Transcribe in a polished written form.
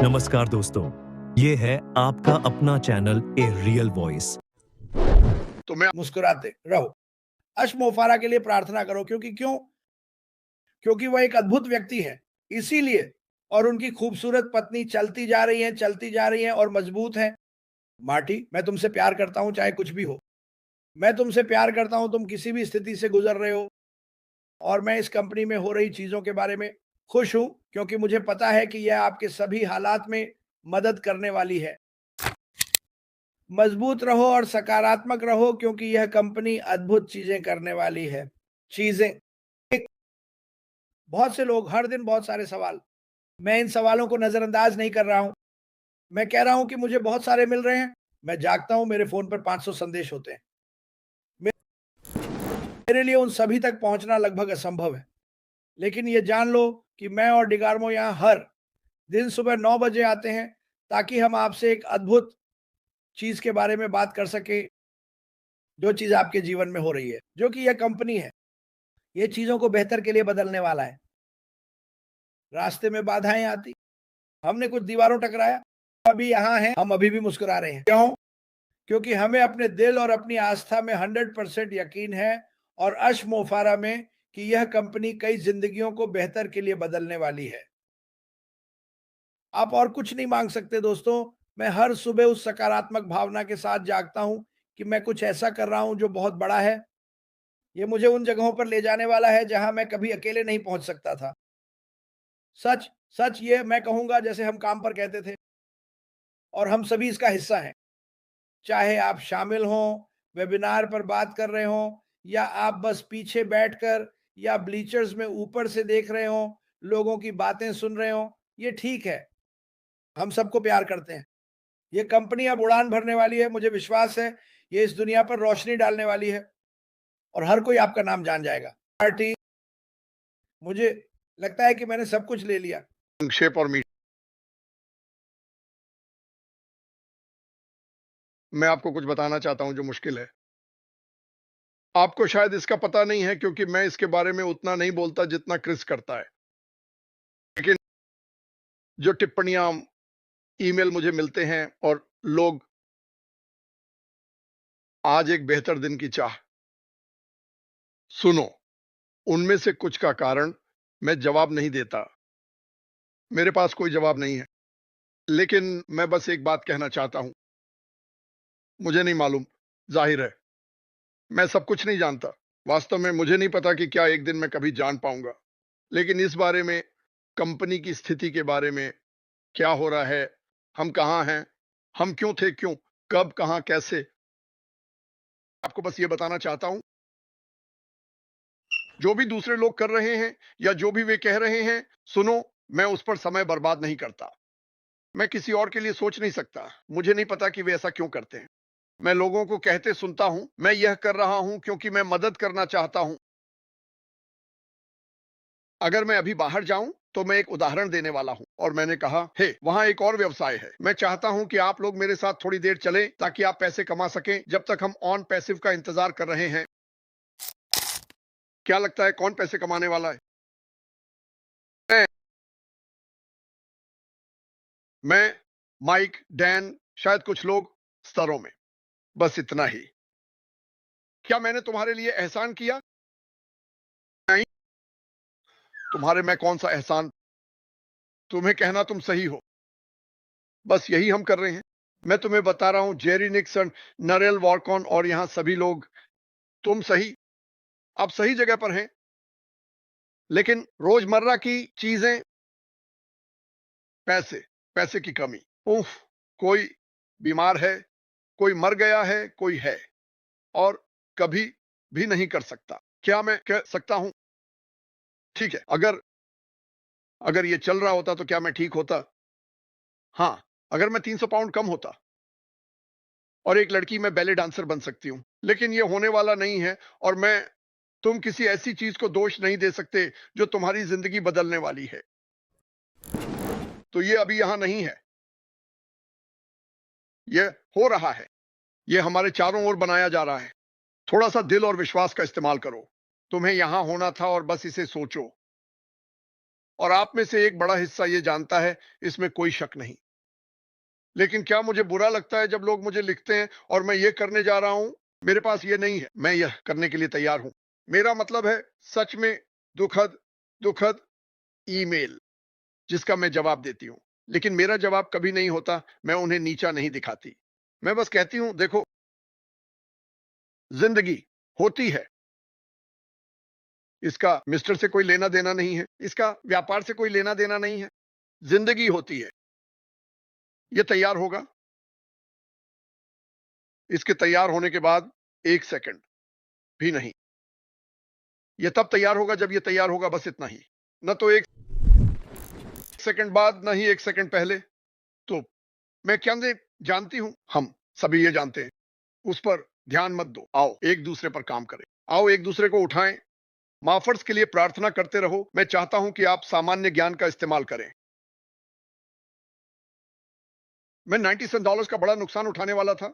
नमस्कार दोस्तों, ये है आपका अपना चैनल ए रियल वॉइस। तो मैं मुस्कुराते रहो। अश्म मोफारा के लिए प्रार्थना करो क्योंकि वह एक अद्भुत व्यक्ति है। इसीलिए और उनकी खूबसूरत पत्नी चलती जा रही हैं और मजबूत हैं। मार्टी, मैं तुमसे प्यार करता हूँ चाहे कुछ भी हो। मैं तुमसे प्यार करता हूँ, तुम किसी भी स्थिति से गुजर रहे हो और मैं इस कंपनी में हो रही चीज़ों के बारे में खुश हूँ क्योंकि मुझे पता है कि यह आपके सभी हालात में मदद करने वाली है। मजबूत रहो और सकारात्मक रहो क्योंकि यह कंपनी अद्भुत चीजें करने वाली है। चीजें एक बहुत से लोग हर दिन बहुत सारे सवाल। मैं इन सवालों को नजरअंदाज नहीं कर रहा हूं। मैं कह रहा हूं कि मुझे बहुत सारे मिल रहे हैं। मैं जागता हूं, मेरे फोन पर 500 संदेश होते हैं। मेरे लिए उन सभी तक पहुंचना लगभग असंभव है। लेकिन ये जान लो कि मैं और डिगार्मो यहाँ हर दिन सुबह 9 बजे आते हैं ताकि हम आपसे एक अद्भुत चीज के बारे में बात कर सके, जो चीज आपके जीवन में हो रही है, जो कि यह कंपनी है। ये चीजों को बेहतर के लिए बदलने वाला है। रास्ते में बाधाएं आती, हमने कुछ दीवारों टकराया, अभी यहाँ हैं, हम अभी भी मुस्कुरा रहे हैं। क्यों? क्योंकि हमें अपने दिल और अपनी आस्था में 100% यकीन है और अश्क मोफारा में कि यह कंपनी कई जिंदगियों को बेहतर के लिए बदलने वाली है। आप और कुछ नहीं मांग सकते दोस्तों। मैं हर सुबह उस सकारात्मक भावना के साथ जागता हूं कि मैं कुछ ऐसा कर रहा हूं जो बहुत बड़ा है। ये मुझे उन जगहों पर ले जाने वाला है जहां मैं कभी अकेले नहीं पहुंच सकता था। सच, सच ये मैं कहूँगा जैसे हम काम पर कहते थे और हम सभी इसका हिस्सा हैं। चाहे आप शामिल हों, वेबिनार पर बात कर रहे हों या आप बस पीछे बैठकर या ब्लीचर्स में ऊपर से देख रहे हों, लोगों की बातें सुन रहे हों, ये ठीक है। हम सबको प्यार करते हैं। ये कंपनी अब उड़ान भरने वाली है, मुझे विश्वास है, ये इस दुनिया पर रोशनी डालने वाली है और हर कोई आपका नाम जान जाएगा। पार्टी, मुझे लगता है कि मैंने सब कुछ ले लिया। संक्षेप और मैं आपको कुछ बताना चाहता हूं जो मुश्किल है। आपको शायद इसका पता नहीं है क्योंकि मैं इसके बारे में उतना नहीं बोलता जितना क्रिस करता है। लेकिन जो टिप्पणियां ईमेल मुझे मिलते हैं और लोग आज एक बेहतर दिन की चाह, सुनो, उनमें से कुछ का कारण मैं जवाब नहीं देता। मेरे पास कोई जवाब नहीं है। लेकिन मैं बस एक बात कहना चाहता हूं। मुझे नहीं मालूम, जाहिर है मैं सब कुछ नहीं जानता। वास्तव में मुझे नहीं पता कि क्या एक दिन मैं कभी जान पाऊंगा। लेकिन इस बारे में, कंपनी की स्थिति के बारे में, क्या हो रहा है, हम कहाँ हैं, हम क्यों थे, क्यों, कब, कहाँ, कैसे, आपको बस ये बताना चाहता हूं। जो भी दूसरे लोग कर रहे हैं या जो भी वे कह रहे हैं, सुनो, मैं उस पर समय बर्बाद नहीं करता। मैं किसी और के लिए सोच नहीं सकता। मुझे नहीं पता कि वे ऐसा क्यों करते हैं। मैं लोगों को कहते सुनता हूं, मैं यह कर रहा हूं क्योंकि मैं मदद करना चाहता हूं। अगर मैं अभी बाहर जाऊं तो मैं एक उदाहरण देने वाला हूं और मैंने कहा, हे, वहां एक और व्यवसाय है। मैं चाहता हूं कि आप लोग मेरे साथ थोड़ी देर चलें ताकि आप पैसे कमा सकें जब तक हम ऑन पैसिव का इंतजार कर रहे हैं। क्या लगता है कौन पैसे कमाने वाला है? मैं, मैं, माइक, डैन, शायद कुछ लोग स्तरों में। बस इतना ही। क्या मैंने तुम्हारे लिए एहसान किया? नहीं। तुम्हारे मैं कौन सा एहसान? तुम्हें कहना तुम सही हो। बस यही हम कर रहे हैं। मैं तुम्हें बता रहा हूं, जेरी निक्सन, नरेल वॉर्कॉन और यहां सभी लोग, तुम सही, आप सही जगह पर हैं। लेकिन रोजमर्रा की चीजें, पैसे, पैसे की कमी, उफ, कोई बीमार है, कोई मर गया है, कोई है और कभी भी नहीं कर सकता। क्या मैं कह सकता हूं, ठीक है, अगर अगर ये चल रहा होता तो क्या मैं ठीक होता? हाँ, अगर मैं 300 पाउंड कम होता और एक लड़की, मैं बैले डांसर बन सकती हूं। लेकिन ये होने वाला नहीं है और तुम किसी ऐसी चीज को दोष नहीं दे सकते जो तुम्हारी जिंदगी बदलने वाली है। तो ये अभी यहां नहीं है, ये हो रहा है, ये हमारे चारों ओर बनाया जा रहा है। थोड़ा सा दिल और विश्वास का इस्तेमाल करो। तुम्हें यहां होना था और बस इसे सोचो। और आप में से एक बड़ा हिस्सा ये जानता है, इसमें कोई शक नहीं। लेकिन क्या मुझे बुरा लगता है जब लोग मुझे लिखते हैं और मैं ये करने जा रहा हूं, मेरे पास ये नहीं है, मैं यह करने के लिए तैयार हूं। मेरा मतलब है सच में दुखद दुखद ईमेल जिसका मैं जवाब देती हूं। लेकिन मेरा जवाब कभी नहीं होता, मैं उन्हें नीचा नहीं दिखाती। मैं बस कहती हूं, देखो, जिंदगी होती है, इसका मिस्टर से कोई लेना देना नहीं है, इसका व्यापार से कोई लेना देना नहीं है। जिंदगी होती है, ये तैयार होगा, इसके तैयार होने के बाद 1 सेकंड भी नहीं, ये तब तैयार होगा जब ये तैयार होगा, बस इतना ही। न तो 1 सेकंड बाद, न ही 1 सेकंड पहले। तो मैं क्या जानती हूं, हम सभी ये जानते हैं, उस पर ध्यान मत दो। आओ एक दूसरे पर काम करें, आओ एक दूसरे को उठाएं, माफर्स के लिए प्रार्थना करते रहो। मैं चाहता हूं कि आप सामान्य ज्ञान का इस्तेमाल करें। मैं $97 का बड़ा नुकसान उठाने वाला था,